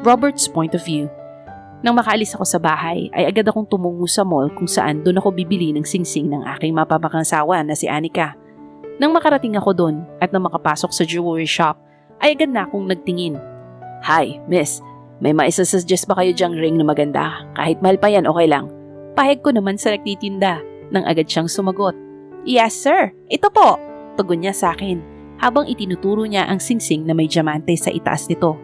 Robert's point of view. Nang makaalis ako sa bahay, ay agad akong tumungo sa mall kung saan doon ako bibili ng singsing ng aking mapapakansawa na si Anika. Nang makarating ako doon at nang makapasok sa jewelry shop, ay agad na akong nagtingin. Hi, miss. May maisasuggest ba kayo dyang ring na maganda? Kahit mahal pa yan, okay lang. Pahig ko naman sa nagtitinda nang agad siyang sumagot. Yes, sir. Ito po. Tugon niya sa akin habang itinuturo niya ang singsing na may diamante sa itaas nito.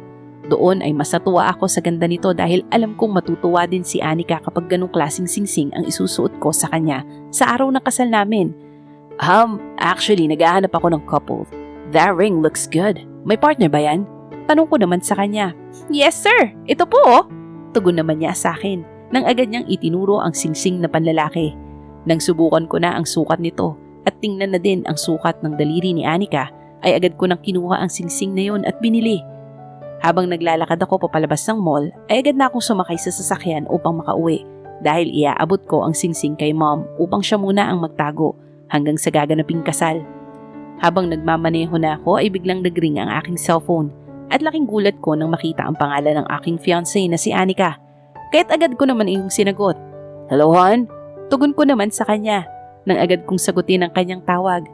Doon ay mas natuwa ako sa ganda nito dahil alam kong matutuwa din si Anika kapag ganong klaseng singsing ang isusuot ko sa kanya sa araw ng kasal namin. Actually, naghahanap ako ng couple. That ring looks good. May partner ba yan? Tanong ko naman sa kanya. Yes, sir. Ito po. Tugon naman niya sa akin nang agad niyang itinuro ang singsing na panlalaki. Nang subukan ko na ang sukat nito at tingnan na din ang sukat ng daliri ni Anika, ay agad ko nang kinuha ang singsing na yon at binili. Habang naglalakad ako papalabas ng mall, ay agad na akong sumakay sa sasakyan upang makauwi dahil iaabot ko ang singsing kay mom upang siya muna ang magtago hanggang sa gaganaping kasal. Habang nagmamaneho na ako ay biglang nagring ang aking cellphone at laking gulat ko nang makita ang pangalan ng aking fiancé na si Anika. Kaya't agad ko naman iyong sinagot. Hello, hon? Tugon ko naman sa kanya nang agad kong sagutin ang kanyang tawag.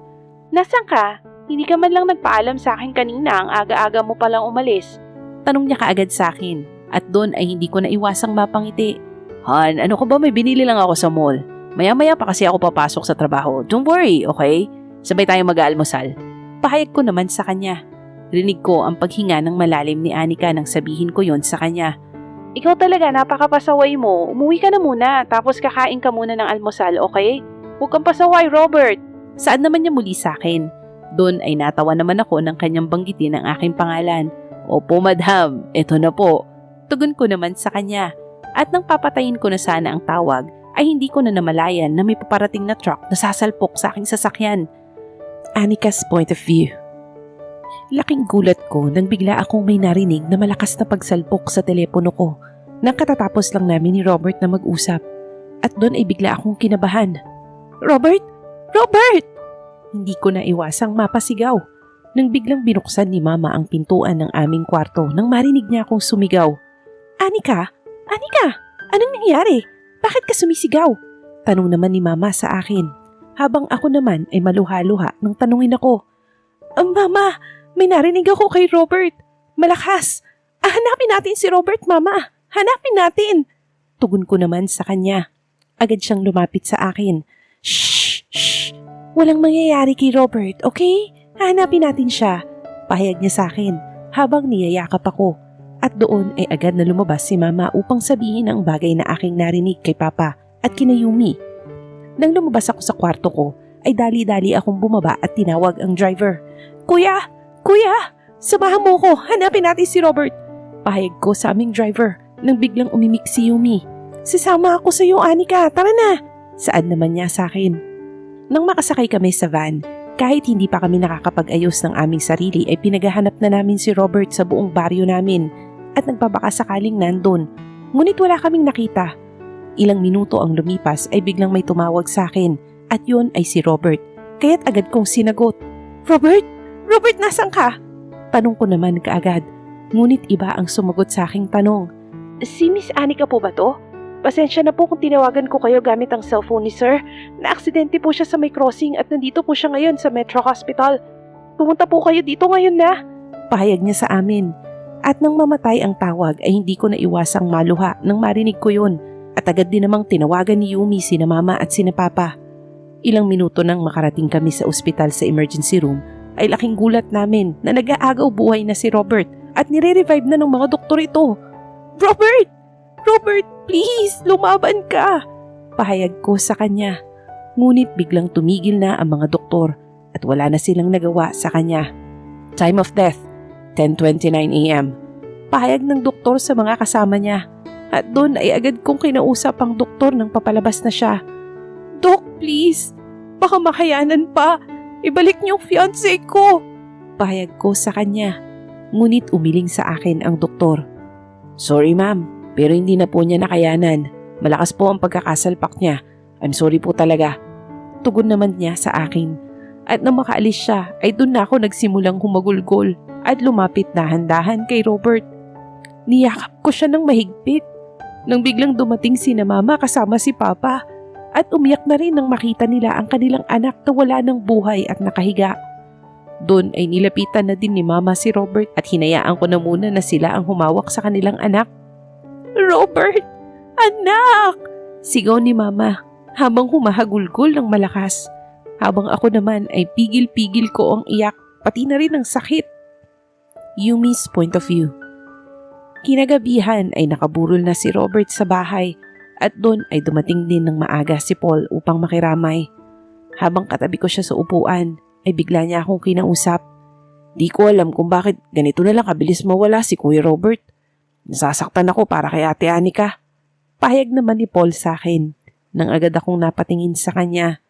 Nasaan ka? Hindi ka man lang nagpaalam sa akin kanina, ang aga-aga mo palang umalis. Tanong niya kaagad sa akin at doon ay hindi ko na iwasang mapangiti. Han, ano ko ba, may binili lang ako sa mall. Maya-maya pa kasi ako papasok sa trabaho. Don't worry, okay? Sabay tayong mag-aalmusal. Pahayag ko naman sa kanya. Rinig ko ang paghinga ng malalim ni Anika nang sabihin ko yon sa kanya. Ikaw talaga, napakapasaway mo. Umuwi ka na muna, tapos kakain ka muna ng almusal, okay? Huwag kang pasaway, Robert. Saan naman niya muli sa akin? Doon ay natawa naman ako ng kanyang banggitin ang aking pangalan. Opo, madam. Ito na po. Tugon ko naman sa kanya. At nang papatayin ko na sana ang tawag, ay hindi ko na namalayan na may paparating na truck na sasalpok sa aking sasakyan. Anika's point of view. Laking gulat ko nang bigla akong may narinig na malakas na pagsalpok sa telepono ko nang katatapos lang namin ni Robert na mag-usap. At doon ay bigla akong kinabahan. Robert! Robert! Hindi ko na iwasang mapasigaw nang biglang binuksan ni Mama ang pintuan ng aming kwarto nang marinig niya akong sumigaw. Anika! Anika! Anong nangyari? Bakit ka sumisigaw? Tanong naman ni Mama sa akin. Habang ako naman ay maluha-luha nang tanungin ako. Mama, may narinig ako kay Robert. Malakas! Hanapin natin si Robert, Mama! Hanapin natin! Tugon ko naman sa kanya. Agad siyang lumapit sa akin. Shh! Shh! Walang mangyayari kay Robert, okay? Hanapin natin siya. Pahayag niya sa akin habang niyayakap ako. At doon ay agad na lumabas si Mama upang sabihin ang bagay na aking narinig kay Papa at kina Yumi. Nang lumabas ako sa kwarto ko, ay dali-dali akong bumaba at tinawag ang driver. Kuya! Kuya! Samahan mo ko! Hanapin natin si Robert! Pahayag ko sa aming driver nang biglang umimik si Yumi. Sasama ako sa iyo, Anika! Tara na! Saan naman niya sa akin? Nang makasakay kami sa van, kahit hindi pa kami nakakapag-ayos ng aming sarili ay pinaghahanap na namin si Robert sa buong baryo namin at nagbabakasakaling nandun. Ngunit wala kaming nakita. Ilang minuto ang lumipas ay biglang may tumawag sa akin at yun ay si Robert. Kaya't agad kong sinagot. Robert? Robert, nasan ka? Tanong ko naman kaagad. Ngunit iba ang sumagot sa aking tanong. Si Miss Anika po ba to? Pasensya na po kung tinawagan ko kayo gamit ang cellphone ni Sir. Na-aksidente po siya sa may crossing at nandito po siya ngayon sa Metro Hospital. Pumunta po kayo dito ngayon na. Pahayag niya sa amin. At nang mamatay ang tawag ay hindi ko na iwasang maluha nang marinig ko yun. At agad din namang tinawagan ni Yumi sina Mama at sina Papa. Ilang minuto nang makarating kami sa ospital sa emergency room ay laking gulat namin na nag-aagaw buhay na si Robert at nire-revive na ng mga doktor ito. Robert! Robert, please, lumaban ka! Pahayag ko sa kanya. Ngunit biglang tumigil na ang mga doktor at wala na silang nagawa sa kanya. Time of death, 10:29 a.m. Pahayag ng doktor sa mga kasama niya. At doon ay agad kong kinausap ang doktor nang papalabas na siya. Doc, please, baka makayanan pa. Ibalik niyo ang fiancé ko. Pahayag ko sa kanya. Ngunit umiling sa akin ang doktor. Sorry ma'am, pero hindi na po niya nakayanan. Malakas po ang pagkakasalpak niya. I'm sorry po talaga. Tugon naman niya sa akin. At nang makaalis siya, ay doon na ako nagsimulang humagulgol at lumapit dahan-dahan kay Robert. Niyakap ko siya ng mahigpit nang biglang dumating sina Mama kasama si Papa at umiyak na rin nang makita nila ang kanilang anak na wala ng buhay at nakahiga. Doon ay nilapitan na din ni Mama si Robert at hinayaan ko na muna na sila ang humawak sa kanilang anak. "Robert! Anak!" sigaw ni Mama habang humahagulgol ng malakas. Habang ako naman ay pigil-pigil ko ang iyak pati na rin ang sakit. Yumi's point of view. Kinagabihan ay nakaburol na si Robert sa bahay at doon ay dumating din ng maaga si Paul upang makiramay. Habang katabi ko siya sa upuan ay bigla niya akong kinausap. Di ko alam kung bakit ganito na lang kabilis mawala si Kuya Robert. Nasasaktan ako para kay Ate Anika. Pahayag naman ni Paul sa akin nang agad akong napatingin sa kanya.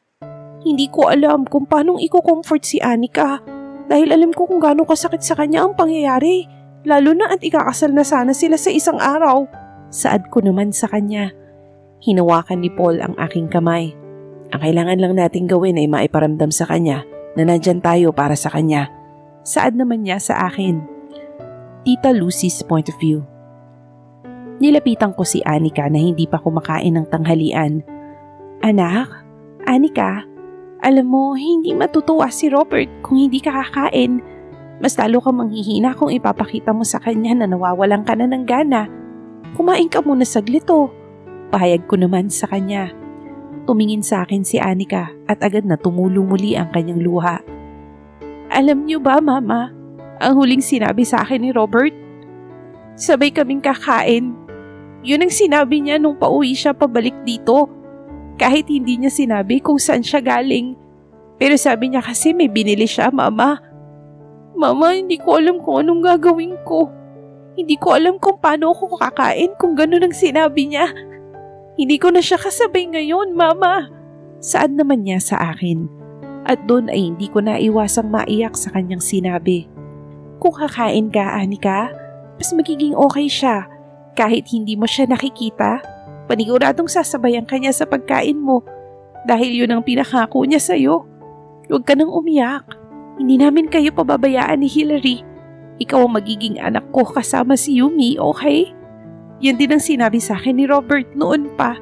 Hindi ko alam kung paanong i-comfort si Anika dahil alam ko kung gaano kasakit sa kanya ang pangyayari. Lalo na at ikakasal na sana sila sa isang araw. Saad ko naman sa kanya. Hinawakan ni Paul ang aking kamay. Ang kailangan lang nating gawin ay maiparamdam sa kanya na nandyan tayo para sa kanya. Saad naman niya sa akin. Tita Lucy's point of view. Nilapitan ko si Anika na hindi pa kumakain ng tanghalian. Anak, Anika, alam mo hindi matutuwa si Robert kung hindi ka kakain. Mas lalo kang manghihina kung ipapakita mo sa kanya na nawawalan ka na ng gana. Kumain ka muna saglit oh. Pahayag ko naman sa kanya. Tumingin sa akin si Anika at agad na tumulong muli ang kanyang luha. Alam niyo ba, Mama, ang huling sinabi sa akin ni Robert? Sabay kaming kakain. Yun ang sinabi niya nung pauwi siya pabalik dito. Kahit hindi niya sinabi kung saan siya galing. Pero sabi niya kasi may binili siya, Mama. Mama, hindi ko alam kung anong gagawin ko. Hindi ko alam kung paano ako kakain kung gano'n ang sinabi niya. Hindi ko na siya kasabay ngayon, Mama. Saad naman niya sa akin. At doon ay hindi ko na iwasang maiyak sa kanyang sinabi. Kung kakain ka, Anika, mas magiging okay siya. Kahit hindi mo siya nakikita, paniguradong sasabayan ka niya sa pagkain mo. Dahil yun ang pinakako niya sa'yo. Huwag ka nang umiyak. Hindi namin kayo pababayaan ni Hillary. Ikaw ang magiging anak ko kasama si Yumi, okay? Yan din ang sinabi sa akin ni Robert noon pa.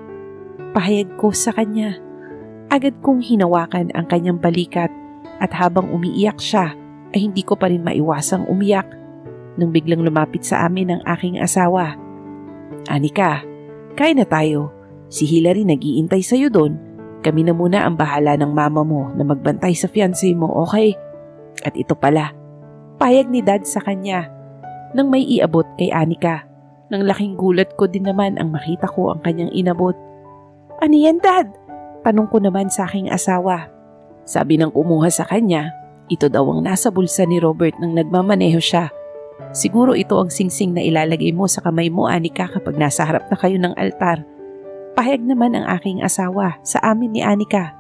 Pahayag ko sa kanya. Agad kong hinawakan ang kanyang balikat at habang umiiyak siya ay hindi ko pa rin maiwasang umiyak nang biglang lumapit sa amin ang aking asawa. Anika, kain na tayo. Si Hillary nag-iintay sa'yo doon. Kami na muna ang bahala ng mama mo na magbantay sa fiancé mo, okay? At ito pala, payag ni Dad sa kanya. Nang may iabot kay Anika, nang laking gulat ko din naman ang makita ko ang kanyang inabot. Ano yan, Dad? Tanong ko naman sa aking asawa. Sabi ng kumuha sa kanya, ito daw ang nasa bulsa ni Robert nang nagmamaneho siya. Siguro ito ang singsing na ilalagay mo sa kamay mo, Anika, kapag nasa harap na kayo ng altar. Pahayag naman ang aking asawa sa amin ni Anika.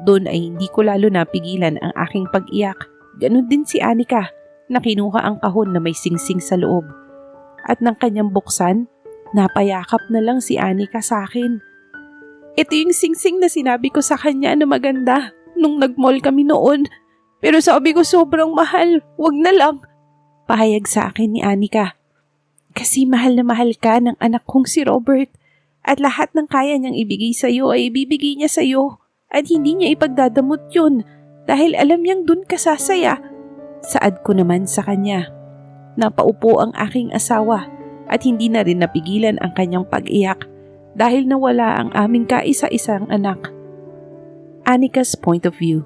Doon ay hindi ko lalo napigilan ang aking pag-iyak. Ganon din si Anika na kinuha ang kahon na may singsing sa loob. At nang kanyang buksan, napayakap na lang si Anika sa akin. Ito yung singsing na sinabi ko sa kanya na maganda nung nag-mall kami noon. Pero sabi ko sobrang mahal, wag na lang. Pahayag sa akin ni Anika. Kasi mahal na mahal ka ng anak kong si Robert at lahat ng kaya niyang ibigay sa iyo ay ibibigay niya sa iyo at hindi niya ipagdadamot yun. Dahil alam niyang dun ka sasaya. Saad ko naman sa kanya. Napaupo ang aking asawa at hindi na rin napigilan ang kanyang pag-iyak dahil nawala ang aming kaisa-isang anak. Anika's point of view.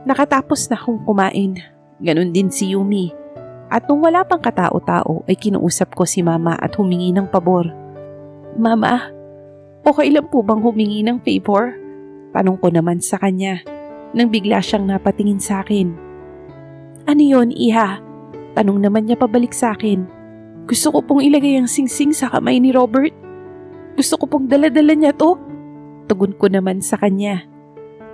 Nakatapos na akong kumain. Ganon din si Yumi. At nung wala pang katao-tao ay kinuusap ko si Mama at humingi ng pabor. Mama, okay lang po bang humingi ng favor? Tanong ko naman sa kanya. Nang bigla siyang napatingin sa akin. Ano yon, Iha? Tanong naman niya pabalik sa akin. Gusto ko pong ilagay ang singsing sa kamay ni Robert. Gusto ko pong daladala niya to. Tugon ko naman sa kanya.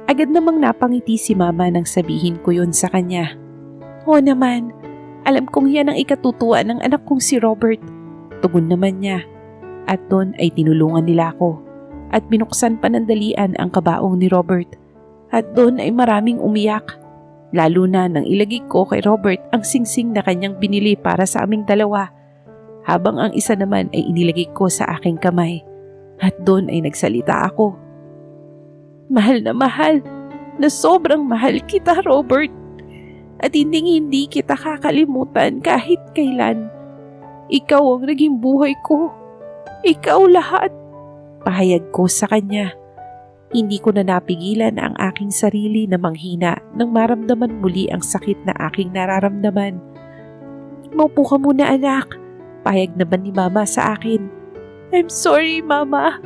Agad namang napangiti si Mama nang sabihin ko yon sa kanya. Oo naman, alam kong yan ang ikatutuwa ng anak kong si Robert. Tugon naman niya. At doon ay tinulungan nila ako. At binuksan panandalian ang kabaong ni Robert. At doon ay maraming umiyak. Lalo na nang ilagay ko kay Robert ang singsing na kanyang binili para sa aming dalawa. habang ang isa naman ay inilagay ko sa aking kamay at doon ay nagsalita ako. Mahal na sobrang mahal kita, Robert, at hindi kita kakalimutan kahit kailan. Ikaw ang naging buhay ko. Ikaw lahat. Pahayag ko sa kanya. Hindi ko na napigilan ang aking sarili na manghina nang maramdaman muli ang sakit na aking nararamdaman. Maupo ka muna, anak. Pahayag naman ni Mama sa akin. I'm sorry, Mama.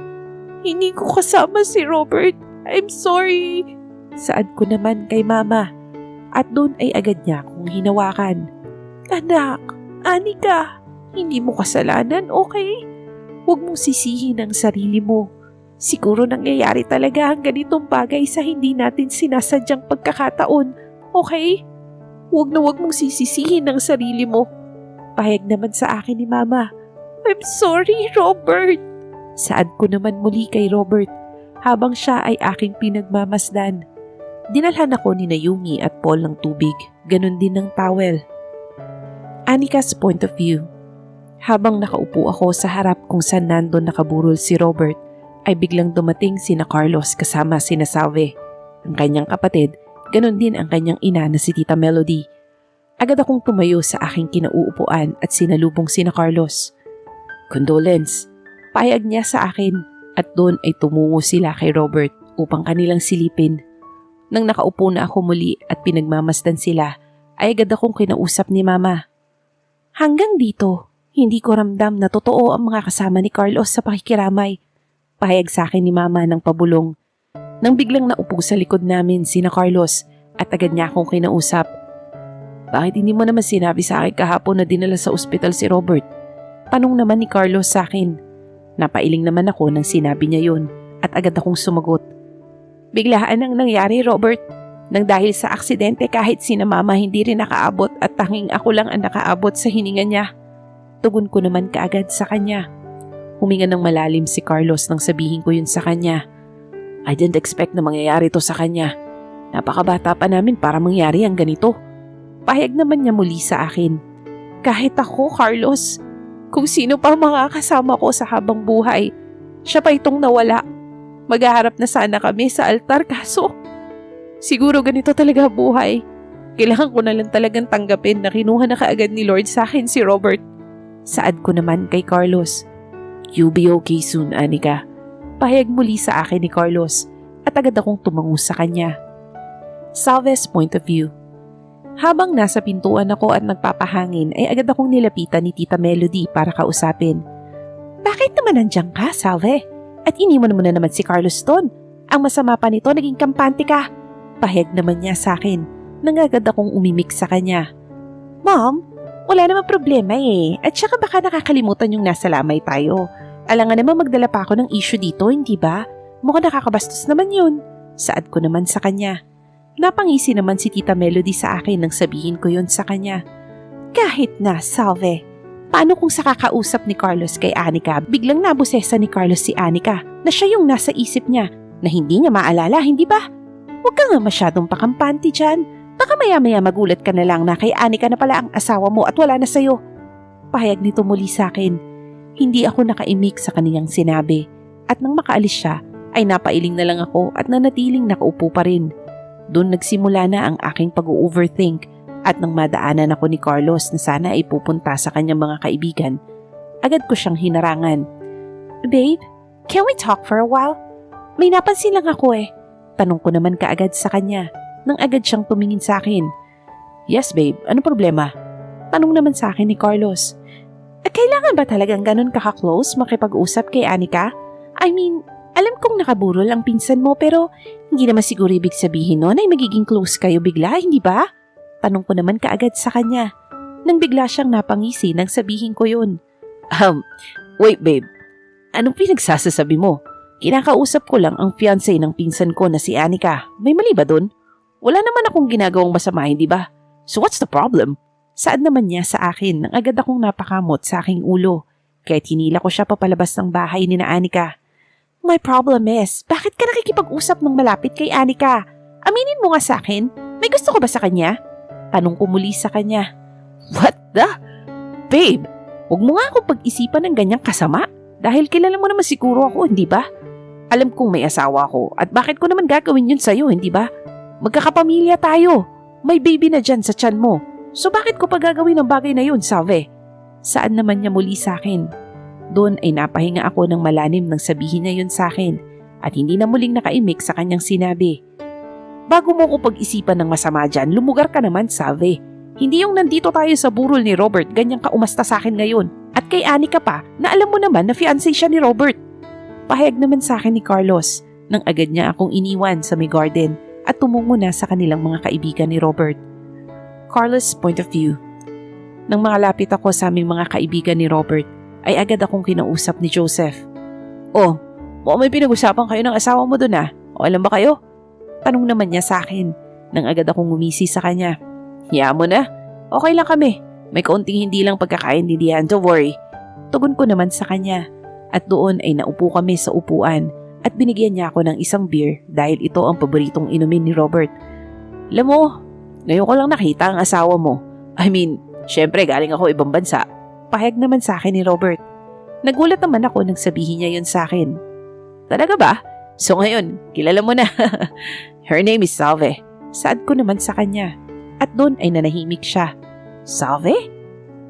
Hindi ko kasama si Robert. I'm sorry. Saad ko naman kay Mama. At doon ay agad niya akong hinawakan. Anak, Anika, hindi mo kasalanan, okay? Huwag mong sisihin ang sarili mo. Siguro nangyayari talaga ang ganitong bagay sa hindi natin sinasadyang pagkakataon, okay? Huwag mong sisisihin ang sarili mo. Pahayag naman sa akin ni Mama. I'm sorry, Robert. Saad ko naman muli kay Robert habang siya ay aking pinagmamasdan. Dinalhan ako ni Naomi at Paul ng tubig, ganun din ng towel. Anika's point of view. Habang nakaupo ako sa harap kung saan nandun nakaburol si Robert, ay biglang dumating sina Carlos kasama sina Salve, ang kanyang kapatid, ganun din ang kanyang ina na si Tita Melody. Agad akong tumayo sa aking kinauupuan at sinalubong sina Carlos. Condolence, payag niya sa akin at doon ay tumungo sila kay Robert upang kanilang silipin. Nang nakaupo na ako muli at pinagmamasdan sila, ay agad akong kinausap ni Mama. Hanggang dito, hindi ko ramdam na totoo ang mga kasama ni Carlos sa pakikiramay. Pahayag sa akin ni Mama ng pabulong. Nang biglang naupo sa likod namin sina Carlos at agad niya akong kinausap. Bakit hindi mo naman sinabi sa akin kahapon na dinala sa ospital si Robert? Tanong naman ni Carlos sa akin. Napailing naman ako nang sinabi niya yun at agad akong sumagot. Biglaan ang nangyari, Robert. Nang dahil sa aksidente kahit sina Mama hindi rin nakaabot at tanging ako lang ang nakaabot sa hininga niya. Tugon ko naman kaagad sa kanya. Huminga ng malalim si Carlos nang sabihin ko yun sa kanya. I didn't expect na mangyayari to sa kanya. Napakabata pa namin para mangyari ang ganito. Pahayag naman niya muli sa akin. Kahit ako, Carlos, kung sino pa mga kasama ko sa habang buhay, siya pa itong nawala. Maghaharap na sana kami sa altar kaso siguro ganito talaga buhay. Kailangan ko na lang talagang tanggapin na kinuha na kaagad ni Lord sa akin si Robert. Saad ko naman kay Carlos. You'll be okay soon, Anika. Pahayag muli sa akin ni Carlos at agad akong tumango sa kanya. Salve's point of view. Habang nasa pintuan ako at nagpapahangin ay agad akong nilapitan ni Tita Melody para kausapin. Bakit naman nandiyan ka, Salve? At iniwan mo na naman si Carlos doon. Ang masama pa nito, naging kampante ka. Pahayag naman niya sa akin nang agad akong umimik sa kanya. Mom, wala namang problema eh. At saka baka nakakalimutan yung nasa lamay tayo. Alangan naman magdala pa ako ng issue dito, hindi ba? Mukhang nakakabastos naman yun. Saad ko naman sa kanya. Napangisi naman si Tita Melody sa akin nang sabihin ko yun sa kanya. Kahit na, Salve. Paano kung sa kakausap ni Carlos kay Anika, biglang nabusesa ni Carlos si Anika na siya yung nasa isip niya na hindi niya maalala, hindi ba? Huwag ka nga masyadong pakampante dyan. Baka maya-maya magulat ka na lang na kay Anika na pala ang asawa mo at wala na sa'yo. Pahayag nito muli sa akin. Hindi ako nakaimik sa kaniyang sinabi at nang makaalis siya ay napailing na lang ako at nanatiling nakaupo pa rin. Doon nagsimula na ang aking pag-overthink at nang madaanan ako ni Carlos na sana ay pupunta sa kanyang mga kaibigan, agad ko siyang hinarangan. Babe, can we talk for a while? May napansin lang ako eh. Tanong ko naman kaagad sa kanya nang agad siyang tumingin sa akin. Yes babe, ano problema? Tanong naman sa akin ni Carlos. Kailangan ba talagang ganun kaka-close makipag-usap kay Anika? I mean, alam kong nakaburol ang pinsan mo pero hindi naman siguro ibig sabihin nun ay magiging close kayo bigla, hindi ba? Tanong ko naman kaagad sa kanya. Nang bigla siyang napangisi nang sabihin ko yun. Wait babe, anong pinagsasasabi mo? Kinakausap ko lang ang fiancé ng pinsan ko na si Anika. May mali ba dun? Wala naman akong ginagawang masama, hindi ba? So what's the problem? Saad naman niya sa akin nang agad akong napakamot sa aking ulo. Kaya't hinila ko siya papalabas ng bahay ni na Anika. My problem is, bakit ka nakikipag-usap ng malapit kay Anika? Aminin mo nga sa akin, may gusto ko ba sa kanya? Tanong ko muli sa kanya. What the? Babe, Huwag mo nga akong pag-isipan ng ganyang kasama dahil kilala mo naman siguro ako, hindi ba? Alam kong may asawa ako at bakit ko naman gagawin yun sa'yo, hindi ba? Magkakapamilya tayo. May baby na dyan sa tiyan mo. So bakit ko pa gagawin ang bagay na yun, Salve? Saan naman niya muli sa akin? Doon ay napahinga ako ng malalim nang sabihin niya yun sa akin at hindi na muling nakaimik sa kanyang sinabi. Bago mo ko pag-isipan ng masama dyan, lumugar ka naman, Salve. Hindi yung nandito tayo sa burol ni Robert, ganyang kaumasta sa akin ngayon. At kay Anika pa, na alam mo naman na fiancé siya ni Robert. Pahayag naman sa akin ni Carlos nang agad niya akong iniwan sa may garden at tumungo na sa kanilang mga kaibigan ni Robert. Carlos' point of view. Nang makalapit ako sa aming mga kaibigan ni Robert, ay agad akong kinausap ni Joseph. Oh, mukhang may pinag-usapan kayo ng asawa mo doon O alam ba kayo? Tanong naman niya sa akin nang agad akong ngumisi sa kanya. Hiya mo na. Okay lang kami. May kaunting hindi lang pagkakaintindihan, don't worry. Tugon ko naman sa kanya at doon ay naupo kami sa upuan at binigyan niya ako ng isang beer dahil ito ang paboritong inumin ni Robert. Alam mo, ngayon ko lang nakita ang asawa mo. I mean, syempre galing ako ibang bansa. Pahayag naman sa akin ni Robert. Nagulat naman ako nang sabihin niya yun sa akin. Talaga ba? So ngayon, kilala mo na. Her name is Salve. Saad ko naman sa kanya. At doon ay nanahimik siya. Salve?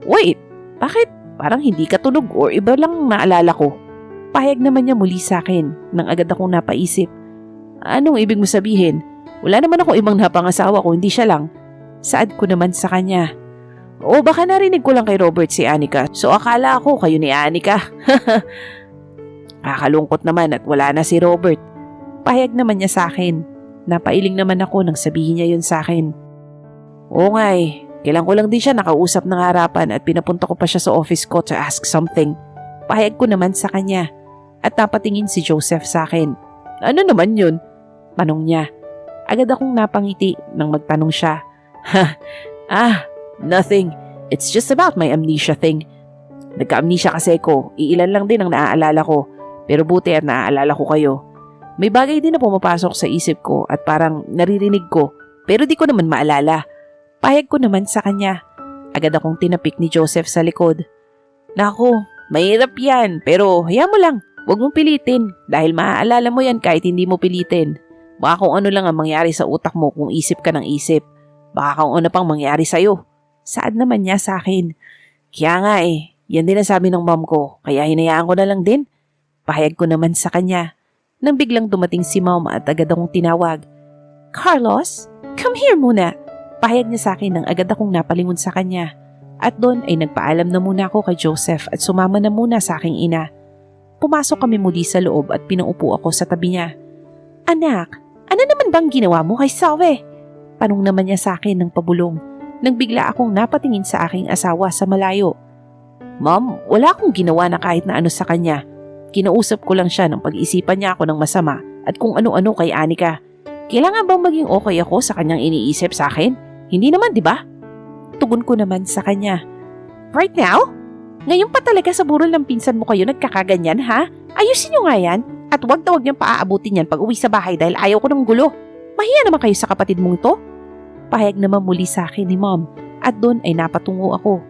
Wait, bakit? Parang hindi ka tunog or iba lang naalala ko. Pahayag naman niya muli sa akin nang agad akong napaisip. Anong ibig mo sabihin? Wala naman ako ibang napangasawa ko, hindi siya lang. Saad ko naman sa kanya. O baka narinig ko lang kay Robert si Anika, so akala ko kayo ni Anika. Kakalungkot naman at wala na si Robert. Pahayag naman niya sa akin. Napailing naman ako nang sabihin niya yun sa akin. Oo nga kailan ko lang din siya nakausap ng harapan at pinapunta ko pa siya sa office ko to ask something. Pahayag ko naman sa kanya at napatingin si Joseph sa akin. Ano naman yun? Tanong niya. Agad akong napangiti nang magtanong siya. Nothing. It's just about my amnesia thing. Nagka-amnesia kasi ko. Iilan lang din ang naaalala ko. Pero buti at naaalala ko kayo. May bagay din na pumapasok sa isip ko at parang naririnig ko. Pero di ko naman maalala. Pahayag ko naman sa kanya. Agad akong tinapik ni Joseph sa likod. Naku, mahirap yan. Pero hayaan mo lang. Huwag mong pilitin. Dahil maaalala mo yan kahit hindi mo pilitin. Baka kung ano lang ang mangyari sa utak mo kung isip ka ng isip. Baka kung ano pang mangyari sa'yo. Saad naman niya sa akin. Kaya nga yan din ang sabi ng mom ko. Kaya hinayaan ko na lang din. Pahayag ko naman sa kanya. Nang biglang dumating si mom at agad akong tinawag. Carlos, come here muna. Pahayag niya sa akin nang agad akong napalingon sa kanya. At doon ay nagpaalam na muna ako kay Joseph at sumama na muna sa aking ina. Pumasok kami muli sa loob at pinaupo ako sa tabi niya. Anak, ano naman bang ginawa mo kay Salve? Tanong naman niya sa akin ng pabulong. Nang bigla akong napatingin sa aking asawa sa malayo. Mom, wala akong ginawa na kahit na ano sa kanya. Kinausap ko lang siya nang pag-isipan niya ako ng masama at kung ano-ano kay Anika. Kailangan bang maging okay ako sa kanyang iniisip sa akin? Hindi naman, di ba? Tugon ko naman sa kanya. Right now? Ngayon pa talaga sa burol ng pinsan mo kayo nagkakaganyan, ha? Ayusin niyo nga yan at huwag na huwag niyang paaabutin yan pag uwi sa bahay dahil ayaw ko ng gulo. Mahiya naman kayo sa kapatid mong to. Pahayag naman muli sa akin ni mom at doon ay napatungo ako.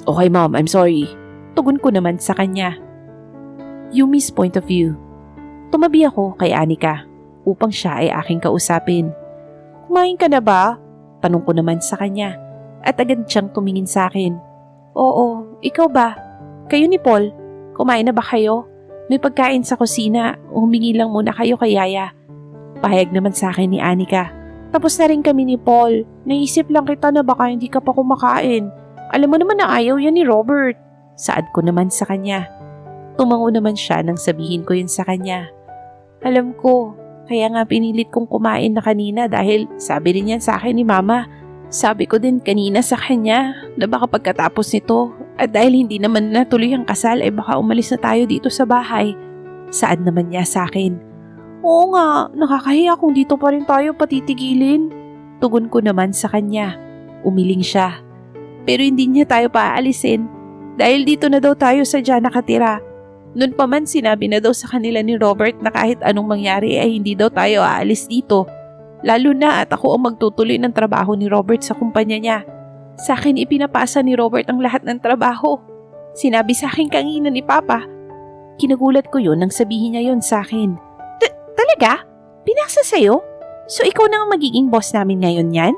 Okay mom, I'm sorry. Tugon ko naman sa kanya. Yumi's point of view. Tumabi ako kay Anika upang siya ay aking kausapin. Kumain ka na ba? Tanong ko naman sa kanya at agad siyang tumingin sa akin. Oo, ikaw ba? Kayo ni Paul, kumain na ba kayo? May pagkain sa kusina, humingi lang muna kayo kay Yaya. Pahayag naman sa akin ni Anika. Tapos na rin kami ni Paul. Naisip lang kita na baka hindi ka pa kumakain. Alam mo naman na ayaw yan ni Robert. Saad ko naman sa kanya. Tumango naman siya nang sabihin ko yun sa kanya. Alam ko, kaya nga pinilit kong kumain na kanina dahil sabi rin yan sa akin ni Mama. Sabi ko din kanina sa kanya na baka pagkatapos nito at dahil hindi naman natuloy ang kasal ay baka umalis na tayo dito sa bahay. Saad naman niya sa akin. Oo nga, nakakahiya kung dito pa rin tayo patitigilin. Tugon ko naman sa kanya. Umiling siya. Pero hindi niya tayo paaalisin dahil dito na daw tayo sadya nakatira. Noon pa man sinabi na daw sa kanila ni Robert na kahit anong mangyari ay hindi daw tayo aalis dito. Lalo na at ako ang magtutuloy ng trabaho ni Robert sa kumpanya niya. Sa akin ipinapasa ni Robert ang lahat ng trabaho. Sinabi sa akin kanina ni Papa. Kinagulat ko yun nang sabihin niya yun sa akin. Talaga? Pinasa sa'yo? So ikaw na ang magiging boss namin ngayon yan?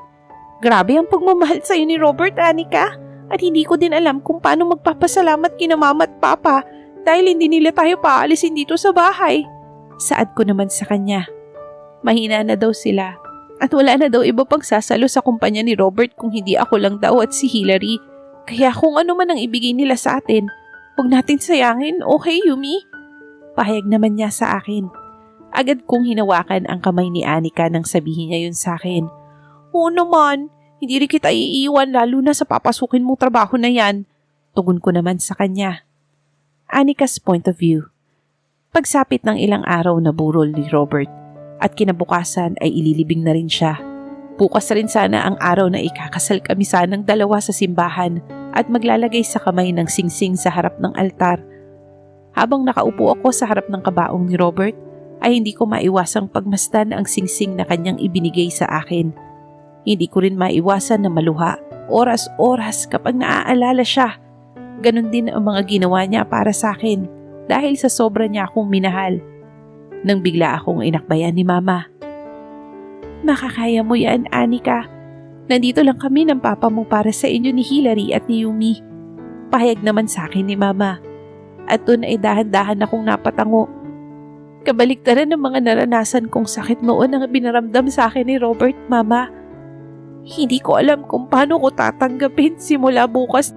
Grabe ang pagmamahal sa'yo ni Robert, Anika. At hindi ko din alam kung paano magpapasalamat kina Mama at Papa dahil hindi nila tayo paalisin dito sa bahay. Saad ko naman sa kanya. Mahina na daw sila at wala na daw iba pang sasalo sa kumpanya ni Robert kung hindi ako lang daw at si Hillary. Kaya kung ano man ang ibigay nila sa atin, huwag natin sayangin, okay Yumi? Pahayag naman niya sa akin. Agad kong hinawakan ang kamay ni Anika nang sabihin niya yun sa akin. Oo naman. Hindi rin kita iiwan lalo na sa papasukin mong trabaho na yan. Tugon ko naman sa kanya. Anika's point of view. Pagsapit ng ilang araw na burol ni Robert at kinabukasan ay ililibing na rin siya. Bukas rin sana ang araw na ikakasal kami sanang dalawa sa simbahan at maglalagay sa kamay ng singsing sa harap ng altar. Habang nakaupo ako sa harap ng kabaong ni Robert, ay hindi ko maiwasang pagmasdan ang singsing na kanyang ibinigay sa akin. Hindi ko rin maiwasan na maluha oras-oras kapag naaalala siya. Ganon din ang mga ginawa niya para sa akin dahil sa sobra niya akong minahal. Nang bigla akong inakbayan ni Mama. Makakaya mo yan, Anika. Nandito lang kami ng Papa mo para sa inyo ni Hillary at ni Yumi. Pahayag naman sa akin ni Mama. At doon ay dahan-dahan akong napatango. Kabaliktaran ng mga naranasan kong sakit noon ang binaramdam sa akin ni Robert, Mama. Hindi ko alam kung paano ko tatanggapin simula bukas